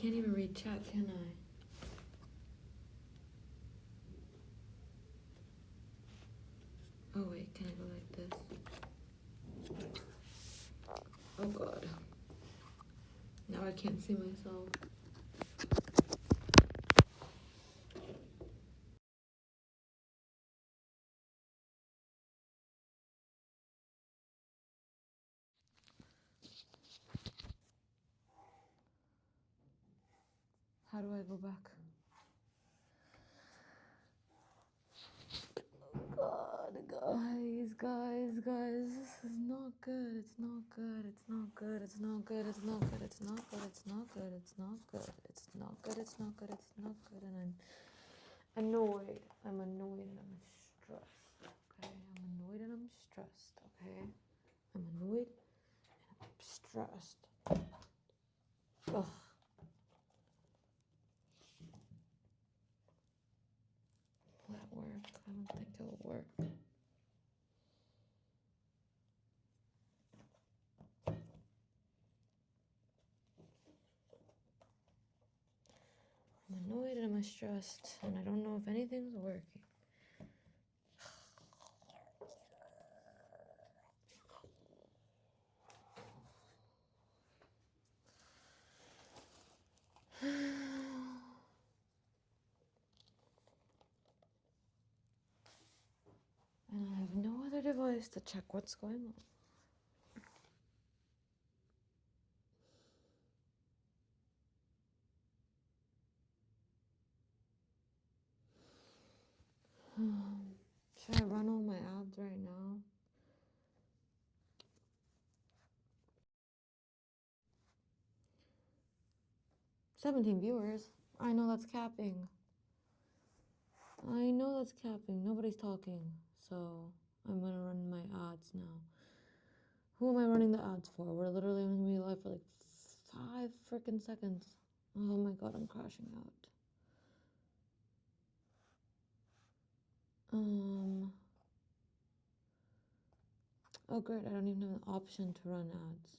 can't even read chat, can I? Oh wait, can I go like this? Oh god. Now I can't see myself. How do I go back? God, guys, this is not good. It's not good. It's not good. It's not good. It's not good. It's not good. It's not good. It's not good. It's not good. It's not good. It's not good. And I'm annoyed. I'm annoyed and I'm stressed. Okay, I'm annoyed and I'm stressed. Okay, I'm annoyed and I'm stressed. Ugh. Will that work? I don't think it will work. I'm annoyed and I'm stressed, and I don't know if anything's working. And I have no other device to check what's going on. Should I run all my ads right now? $17 viewers. I know that's capping. I know that's capping. Nobody's talking. So I'm gonna run my ads now. Who am I running the ads for? We're literally only gonna be live for like 5 freaking seconds. Oh my god, I'm crashing out. Oh great, I don't even have an option to run ads.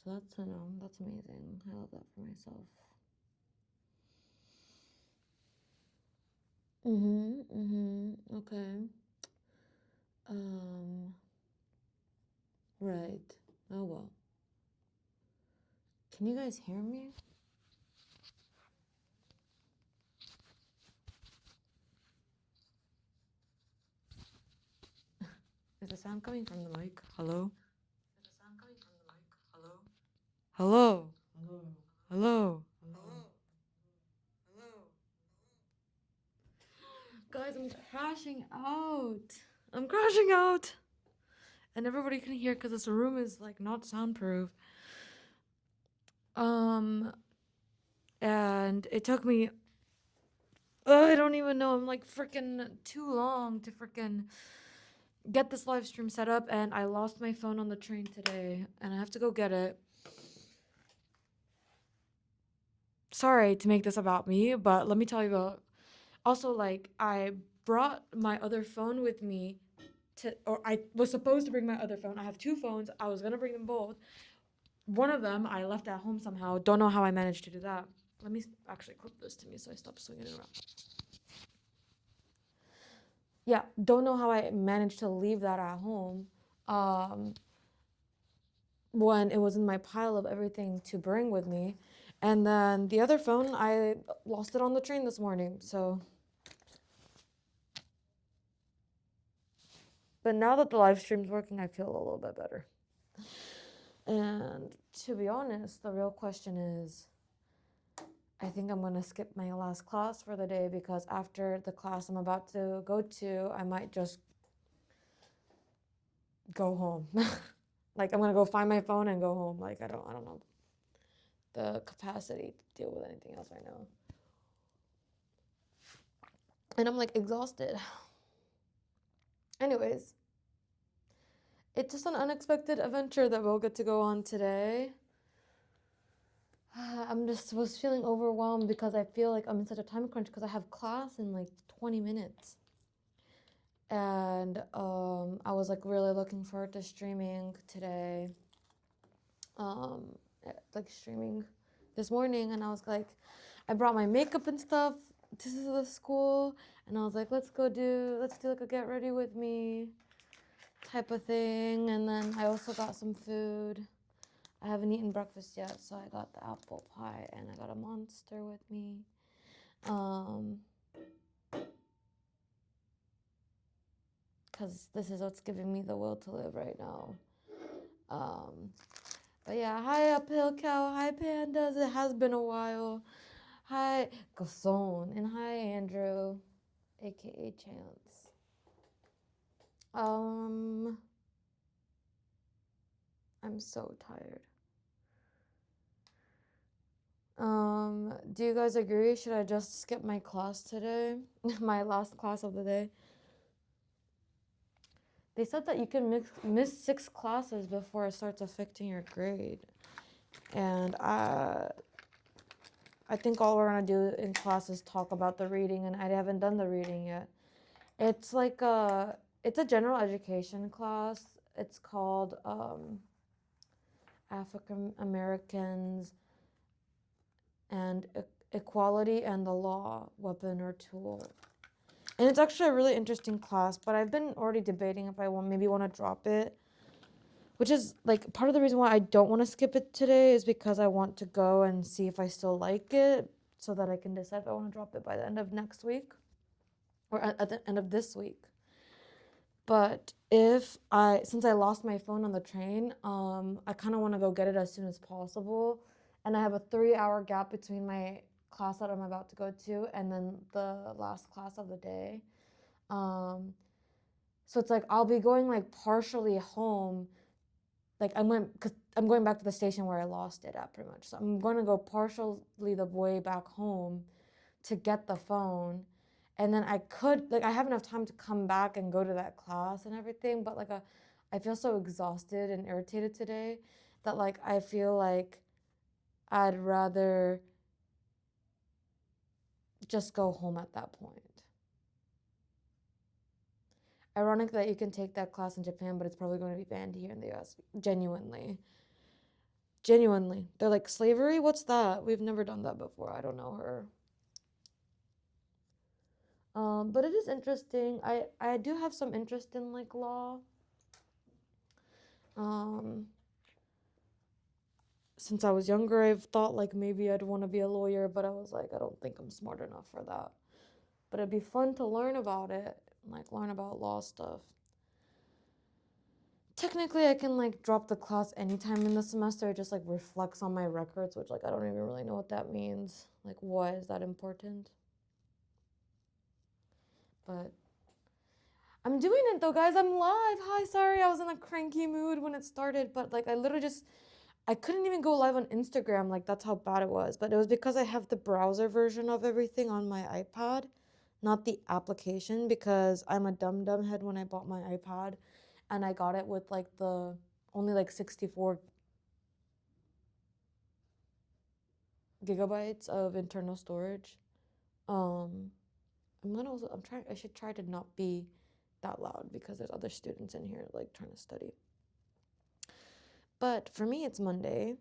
So that's that's amazing. I love that for myself. Okay. Right. Oh well. Can you guys hear me? Is the sound coming from the mic? Hello? Is the sound coming from the mic? Hello? Hello? Hello? Hello? Hello? Hello? Guys, I'm crashing out. I'm crashing out. And everybody can hear because this room is like not soundproof. And it took me, I don't even know, I'm like freaking too long to freaking get this live stream set up, and I lost my phone on the train today and I have to go get it. Sorry to make this about me, but let me tell you about, also like I brought my other phone with me or I was supposed to bring my other phone. I have 2 phones. I was gonna bring them both. One of them I left at home somehow. Don't know how I managed to do that. Let me actually clip this to me so I stop swinging it around. Yeah, don't know how I managed to leave that at home when it was in my pile of everything to bring with me. And then the other phone, I lost it on the train this morning, so. But now that the live stream's working, I feel a little bit better. And to be honest, the real question is, I think I'm gonna skip my last class for the day because after the class I'm about to go to, I might just go home. Like I'm gonna go find my phone and go home. Like I don't know the capacity to deal with anything else right now. And I'm like exhausted. Anyways, it's just an unexpected adventure that we'll get to go on today. Was feeling overwhelmed because I feel like I'm in such a time crunch because I have class in like 20 minutes. And I was like really looking forward to streaming today. Like streaming this morning, and I was like, I brought my makeup and stuff to the school, and I was like, let's do like a get ready with me type of thing. And then I also got some food. I haven't eaten breakfast yet, so I got the apple pie and I got a Monster with me. Because this is what's giving me the will to live right now. But yeah, hi Uphill Cow, hi Pandas, it has been a while. Hi Gason, and hi Andrew, aka Chance. I'm so tired. Do you guys agree? Should I just skip my class today? My last class of the day? They said that you can miss 6 classes before it starts affecting your grade. And I think all we're going to do in class is talk about the reading, and I haven't done the reading yet. It's like it's a general education class. It's called African Americans and Equality and the Law, Weapon or Tool. And it's actually a really interesting class, but I've been already debating if I maybe want to drop it. Which is like part of the reason why I don't want to skip it today is because I want to go and see if I still like it so that I can decide if I want to drop it by the end of next week or at the end of this week. But since I lost my phone on the train, I kind of want to go get it as soon as possible. And I have a 3-hour gap between my class that I'm about to go to and then the last class of the day. So it's like I'll be going like partially home. Like I'm going back to the station where I lost it at pretty much. So I'm going to go partially the way back home to get the phone. And then I have enough time to come back and go to that class and everything. But I feel so exhausted and irritated today that like I feel like I'd rather just go home at that point. Ironic that you can take that class in Japan, but it's probably going to be banned here in the US. Genuinely. They're like, slavery? What's that? We've never done that before. I don't know her. But it is interesting. I do have some interest in like law. Since I was younger, I've thought like maybe I'd want to be a lawyer, but I was like, I don't think I'm smart enough for that. But it'd be fun to learn about it, like learn about law stuff. Technically, I can like drop the class anytime in the semester. It just like reflects on my records, which like I don't even really know what that means. Like, why is that important? But I'm doing it though, guys. I'm live. Hi, sorry, I was in a cranky mood when it started, but like I literally I couldn't even go live on Instagram. Like that's how bad it was. But it was because I have the browser version of everything on my iPad, not the application, because I'm a dumb head when I bought my iPad and I got it with like the only like 64 gigabytes of internal storage. I should try to not be that loud because there's other students in here like trying to study. But for me, it's Monday,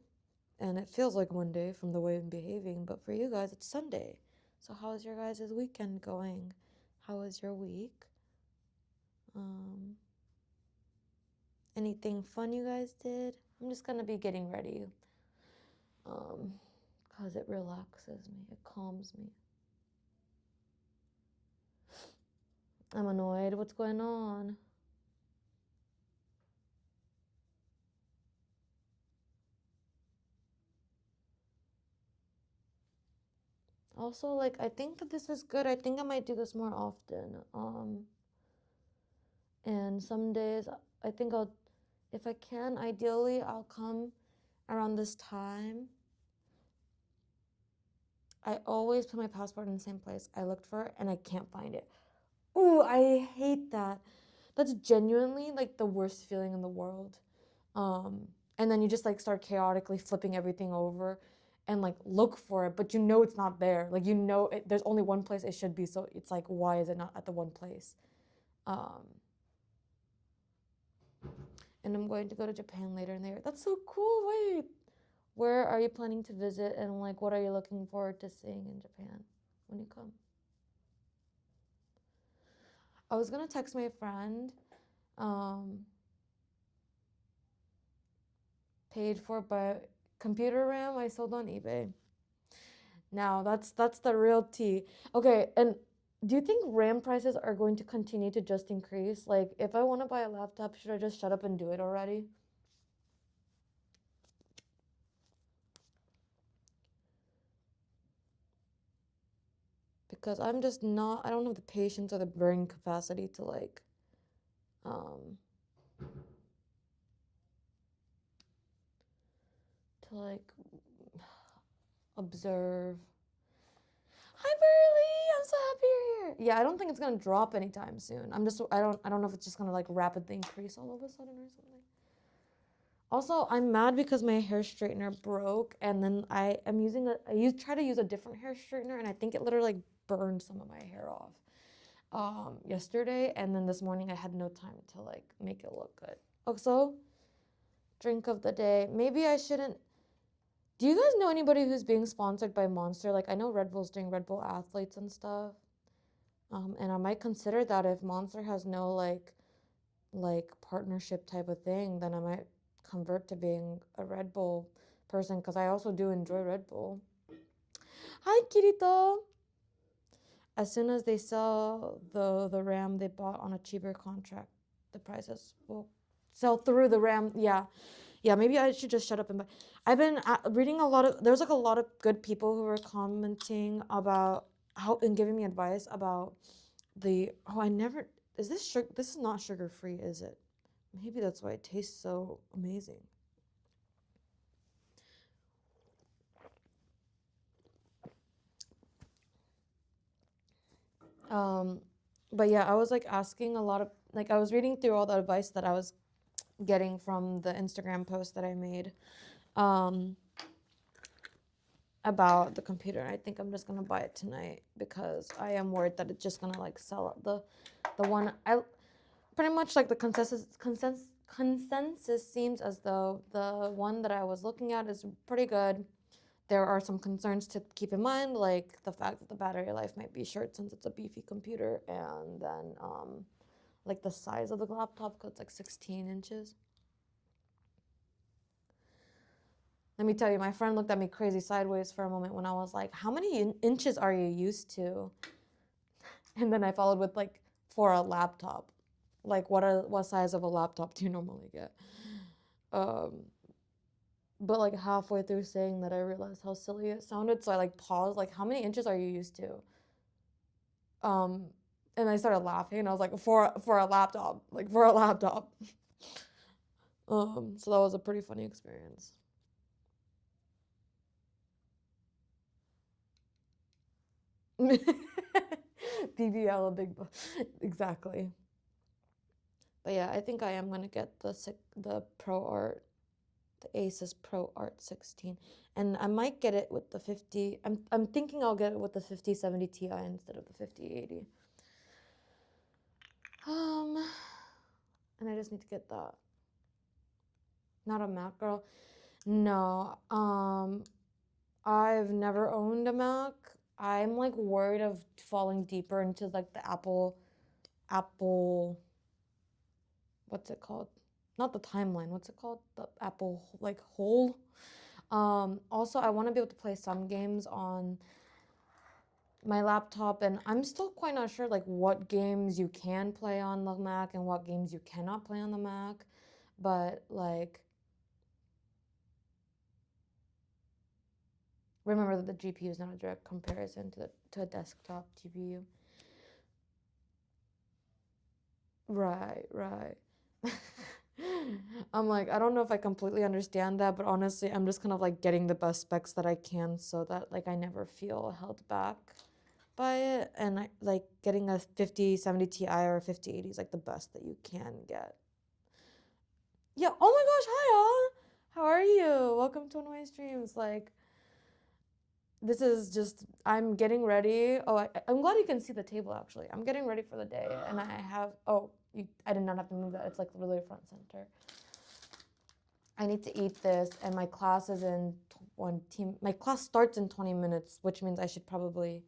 and it feels like Monday from the way I'm behaving. But for you guys, it's Sunday. So how's your guys' weekend going? How was your week? Anything fun you guys did? I'm just gonna be getting ready. Cause it relaxes me. It calms me. I'm annoyed. What's going on? Also, like, I think that this is good. I think I might do this more often. And some days, I think if I can, ideally, I'll come around this time. I always put my passport in the same place. I looked for it and I can't find it. Ooh, I hate that. That's genuinely like the worst feeling in the world. And then you just like start chaotically flipping everything over and like look for it, but you know it's not there. Like there's only one place it should be, so it's like why is it not at the one place? And I'm going to go to Japan later in the year. That's so cool. where are you planning to visit, and like what are you looking forward to seeing in Japan when you come? I was gonna text my friend, paid for by computer RAM I sold on eBay. Now that's the real tea. Okay, and do you think RAM prices are going to continue to just increase? Like, if I want to buy a laptop, should I just shut up and do it already? Because I'm just not, I don't have the patience or the brain capacity to um, to like observe. Hi, Burley! I'm so happy you're here. Yeah, I don't think it's gonna drop anytime soon. I don't know if it's just gonna like rapidly increase all of a sudden or something. Also, I'm mad because my hair straightener broke, and then I try to use a different hair straightener, and I think it literally like burned some of my hair off yesterday, and then this morning I had no time to like make it look good. Also, drink of the day. Maybe I shouldn't. Do you guys know anybody who's being sponsored by Monster? Like, I know Red Bull's doing Red Bull athletes and stuff. And I might consider that if Monster has no like partnership type of thing, then I might convert to being a Red Bull person, because I also do enjoy Red Bull. Hi, Kirito. As soon as they sell the RAM they bought on a cheaper contract, the prices will sell through the RAM. Yeah, maybe I should just shut up and buy. I've been reading a lot of, there's like a lot of good people who were commenting about how and giving me advice about this is not sugar free, is it? Maybe that's why it tastes so amazing. But yeah, I was like asking a lot of, like, I was reading through all the advice that I was getting from the Instagram post that I made about the computer. And I think I'm just gonna buy it tonight because I am worried that it's just gonna like sell out the one. I pretty much like the consensus seems as though the one that I was looking at is pretty good. There are some concerns to keep in mind, like the fact that the battery life might be short since it's a beefy computer, and then like the size of the laptop, because it's like 16 inches. Let me tell you, my friend looked at me crazy sideways for a moment when I was like, how many inches are you used to? And then I followed with like, for a laptop. Like, what size of a laptop do you normally get? But like halfway through saying that, I realized how silly it sounded. So I like paused, like, how many inches are you used to? And I started laughing, and I was like, for a laptop, like for a laptop. So that was a pretty funny experience. BBL, a big, exactly. But yeah, I think I am gonna get the ProArt, the Asus ProArt 16, and I might get it with the 50. I'm thinking I'll get it with the 5070 Ti instead of the 5080. And I just need to get that. Not a Mac girl. No. I've never owned a Mac. I'm like worried of falling deeper into like the Apple, what's it called? Not the timeline. What's it called? The Apple like hole. Also, I want to be able to play some games on my laptop, and I'm still quite not sure like what games you can play on the Mac and what games you cannot play on the Mac. But like, remember that the GPU is not a direct comparison to a desktop GPU. Right. I'm like, I don't know if I completely understand that, but honestly, I'm just kind of like getting the best specs that I can so that like I never feel held back by it. And I like getting a 5070 Ti or a 5080 is like the best that you can get. Yeah, oh my gosh, hi all. How are you? Welcome to one of my streams. Like, this is just, I'm getting ready. Oh, I'm glad you can see the table actually. I'm getting ready for the day, and I have, I did not have to move that. It's like literally front center. I need to eat this, and my class is in my class starts in 20 minutes, which means I should probably,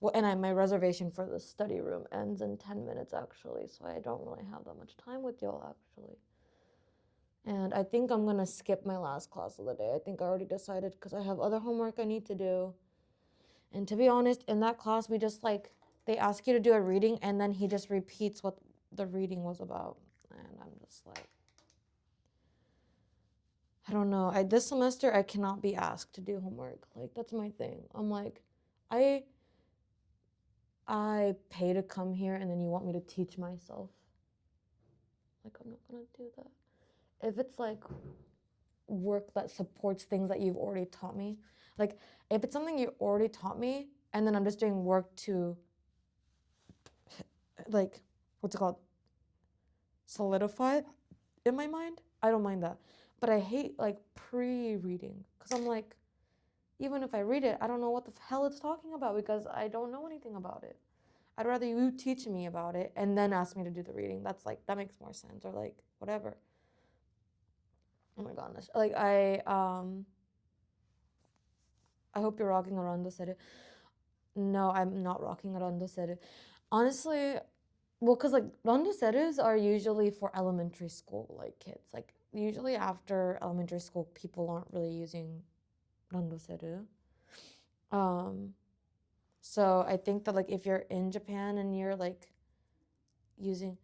my reservation for the study room ends in 10 minutes actually, so I don't really have that much time with y'all actually. And I think I'm gonna skip my last class of the day. I think I already decided because I have other homework I need to do. And to be honest, in that class, we just they ask you to do a reading and then he just repeats what the reading was about. And I'm just like, I don't know. This semester, I cannot be asked to do homework. Like, that's my thing. I'm like, I pay to come here and then you want me to teach myself. Like, I'm not gonna do that. If it's like work that supports things that you've already taught me, like if it's something you already taught me and then I'm just doing work to like, what's it called? Solidify it in my mind, I don't mind that. But I hate like pre-reading because I'm like, even if I read it, I don't know what the hell it's talking about because I don't know anything about it. I'd rather you teach me about it and then ask me to do the reading. That's like, that makes more sense, or like whatever. Oh my goodness. Like I hope you're rocking a randoseru. No, I'm not rocking a randoseru. Honestly, well, because like randoserus are usually for elementary school like kids. Like usually after elementary school, people aren't really using randoseru. So I think that like if you're in Japan and you're like using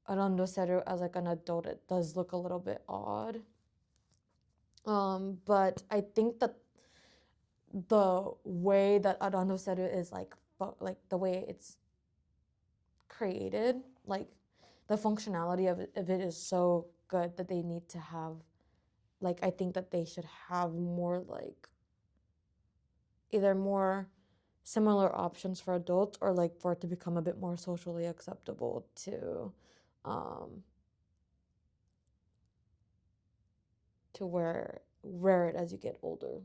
a randoseru as like an adult, it does look a little bit odd. But I think that the way that a randoseru is like the way it's created, like the functionality of it is so good that they need to have, like, I think that they should have more like either more similar options for adults or like for it to become a bit more socially acceptable to wear it as you get older.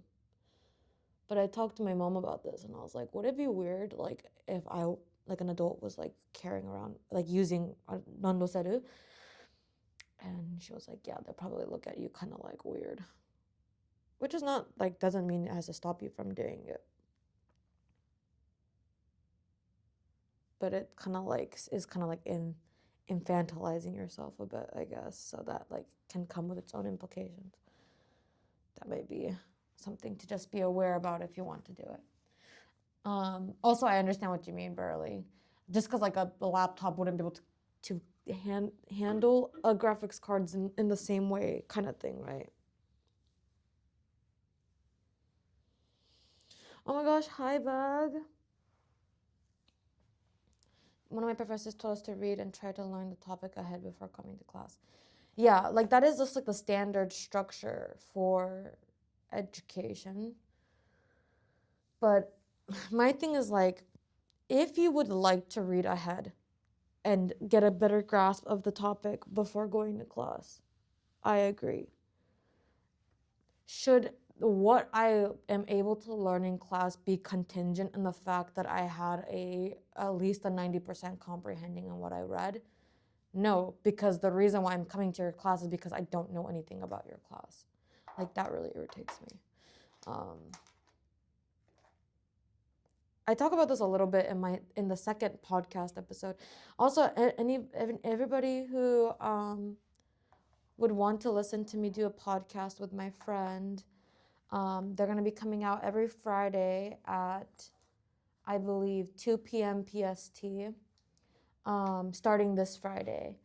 But I talked to my mom about this and I was like, would it be weird like if I like an adult was like carrying around like using a randoseru? And she was like, yeah, they'll probably look at you kind of like weird. Which is not like, doesn't mean it has to stop you from doing it. But it kind of like is kind of like infantilizing yourself a bit, I guess. So that like can come with its own implications. That may be something to just be aware about if you want to do it. Also, I understand what you mean, Burley. Just because like a laptop wouldn't be able to handle a graphics cards in the same way kind of thing, right? Oh my gosh, hi, Bug. One of my professors told us to read and try to learn the topic ahead before coming to class. Yeah, like that is just like the standard structure for education. But my thing is like, if you would like to read ahead and get a better grasp of the topic before going to class, I agree. Should what I am able to learn in class be contingent on the fact that I had at least a 90% comprehending on what I read? No, because the reason why I'm coming to your class is because I don't know anything about your class. Like that really irritates me. I talk about this a little bit in the second podcast episode. Also, everybody who would want to listen to me do a podcast with my friend, they're gonna be coming out every Friday at, I believe, 2 p.m. PST, starting this Friday.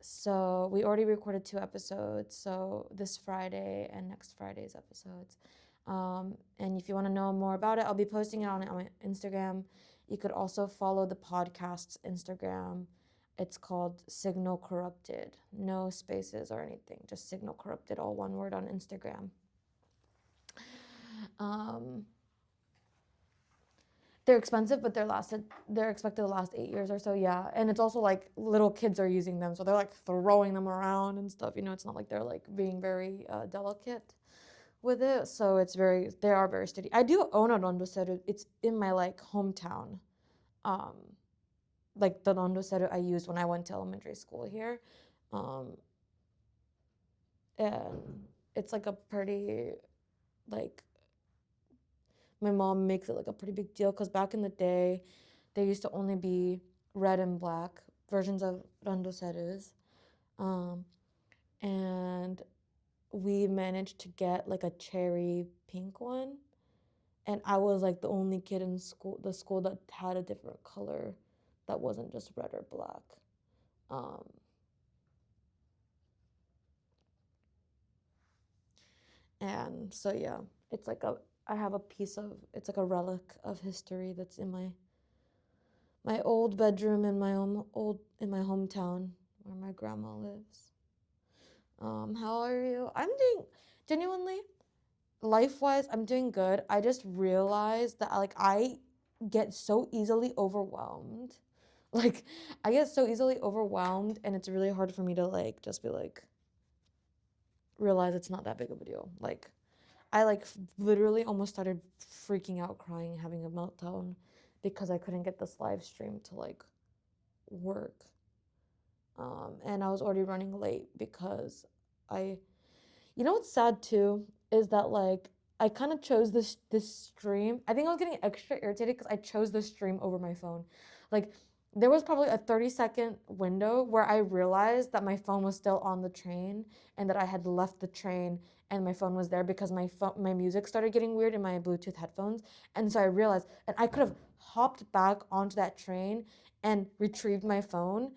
So we already recorded 2 episodes, so this Friday and next Friday's episodes. And if you want to know more about it, I'll be posting it on my Instagram. You could also follow the podcast's Instagram. It's called Signal Corrupted. No spaces or anything, just Signal Corrupted, all one word on Instagram. They're expensive, but they're expected to last 8 years or so, yeah. And it's also like little kids are using them, so they're like throwing them around and stuff. You know, it's not like they're like being very delicate with it. So they are very steady. I do own a randoseru. It's in my like hometown. Like the randoseru I used when I went to elementary school here. And it's like a pretty like, my mom makes it like a pretty big deal because back in the day, there used to only be red and black versions of randoserus. Um, and we managed to get like a cherry pink one. And I was like the only kid in the school that had a different color that wasn't just red or black. Um, and so yeah, it's like I have a piece of, it's like a relic of history that's in my old bedroom in in my hometown where my grandma lives. How are you? I'm doing, genuinely, life-wise, I'm doing good. I just realized that like I get so easily overwhelmed. Like I get so easily overwhelmed and it's really hard for me to like just be like realize it's not that big of a deal. Like I like literally almost started freaking out, crying, having a meltdown because I couldn't get this live stream to like work. And I was already running late because I, you know what's sad too is that like I kind of chose this stream. I think I was getting extra irritated because I chose the stream over my phone. Like there was probably a 30-second window where I realized that my phone was still on the train and that I had left the train and my phone was there because my music started getting weird in my Bluetooth headphones. And so I realized, and I could have hopped back onto that train and retrieved my phone,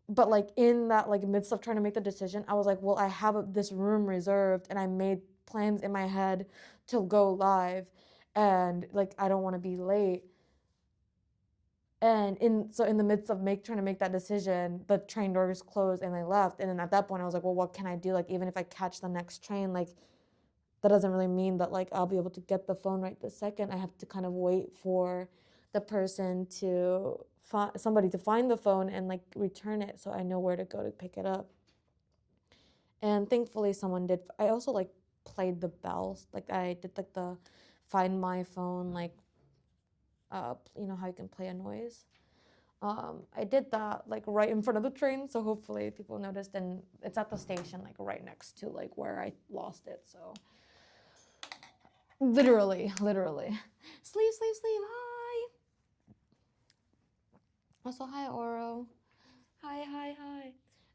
but like in that like midst of trying to make the decision, I was like, well, I have this room reserved and I made plans in my head to go live and like I don't want to be late. And in the midst of trying to make that decision, the train doors closed and I left. And then at that point I was like, well, what can I do? Like even if I catch the next train, like that doesn't really mean that like I'll be able to get the phone right this second. I have to kind of wait for the person to somebody to find the phone and like return it so I know where to go to pick it up. And thankfully someone did. I also like played the bells. Like I did like the find my phone, like you know how you can play a noise. I did that like right in front of the train, so hopefully people noticed. And it's at the station, like right next to like where I lost it. So literally. Sleep. Hi. Also, hi, Oro. Hi.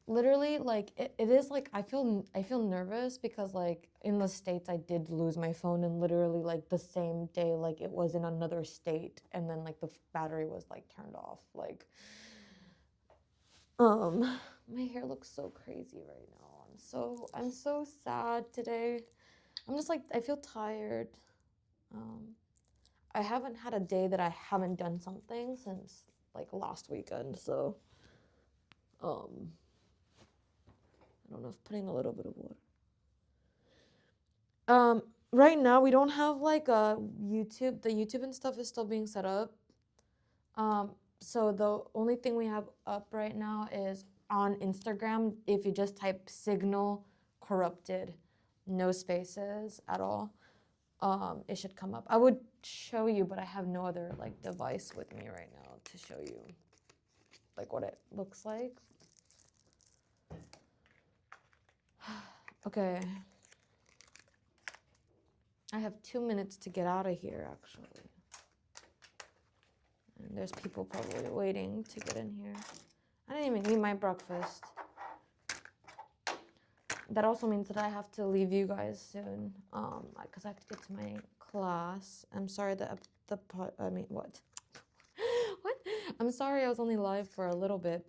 Literally, like it is like I feel nervous because like in the States I did lose my phone and literally like the same day like it was in another state and then like the battery was like turned off. Like my hair looks so crazy right now. I'm so sad today. I'm just like I feel tired. I haven't had a day that I haven't done something since like last weekend, so I don't know if putting a little bit of water. Right now we don't have like a YouTube. The YouTube and stuff is still being set up. So the only thing we have up right now is on Instagram. If you just type Signal Corrupted, no spaces at all, it should come up. I would show you, but I have no other like device with me right now to show you like what it looks like. Okay. I have 2 minutes to get out of here, actually. And there's people probably waiting to get in here. I didn't even eat my breakfast. That also means that I have to leave you guys soon, because I have to get to my class. I'm sorry that what? What? I'm sorry I was only live for a little bit.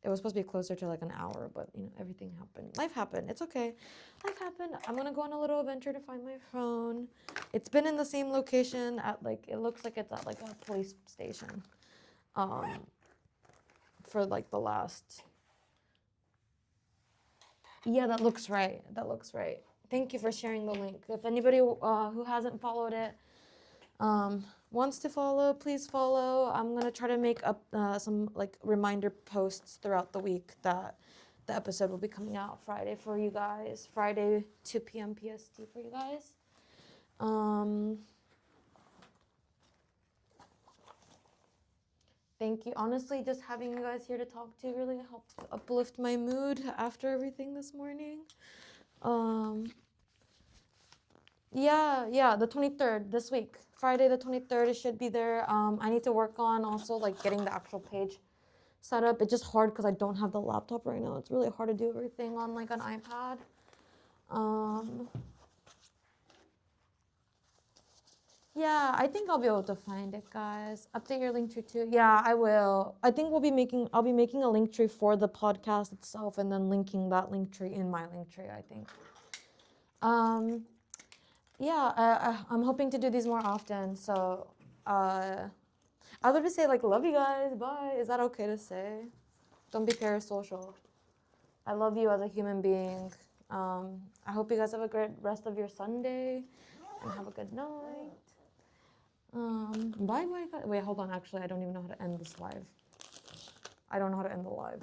It was supposed to be closer to like an hour, but you know, everything happened. Life happened. It's okay. Life happened. I'm gonna go on a little adventure to find my phone. It's been in the same location at like, it looks like it's at like a police station. For like the last. Yeah, that looks right. Thank you for sharing the link. If anybody who hasn't followed it wants to follow, please follow. I'm gonna try to make up some like reminder posts throughout the week that the episode will be coming out Friday for you guys. Friday 2 p.m. PST for you guys. Thank you. Honestly, just having you guys here to talk to really helped uplift my mood after everything this morning. Yeah, the 23rd this week. Friday the 23rd, it should be there. I need to work on also like getting the actual page set up. It's just hard because I don't have the laptop right now. It's really hard to do everything on like an iPad. Um, yeah, I think I'll be able to find it, guys. Update your link tree too. Yeah, I will. I think I'll be making a link tree for the podcast itself and then linking that link tree in my link tree, I think. Yeah, I'm hoping to do these more often. So, I would just say like, love you guys. Bye. Is that okay to say? Don't be parasocial. I love you as a human being. I hope you guys have a great rest of your Sunday and have a good night. Bye bye. Wait, hold on. Actually, I don't even know how to end this live. I don't know how to end the live.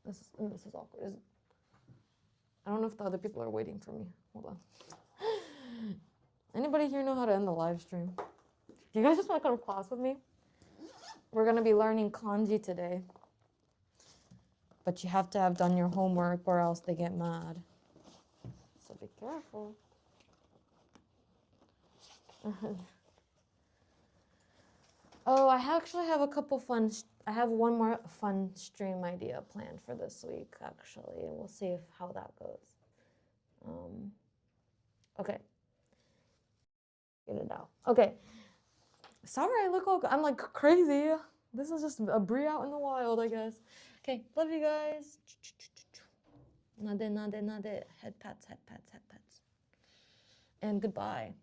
This is awkward. I don't know if the other people are waiting for me. Hold on. Anybody here know how to end the live stream? Do you guys just want to come to class with me? We're gonna be learning kanji today. But you have to have done your homework or else they get mad. So be careful. Oh, I actually have a couple fun. I have one more fun stream idea planned for this week, actually, and we'll see how that goes. Okay. Get it out. Okay. Sorry, I look all. I'm like crazy. This is just a Brie out in the wild, I guess. Okay, love you guys. Nade, nade, nade. Head pats, head pats, head pats. And goodbye.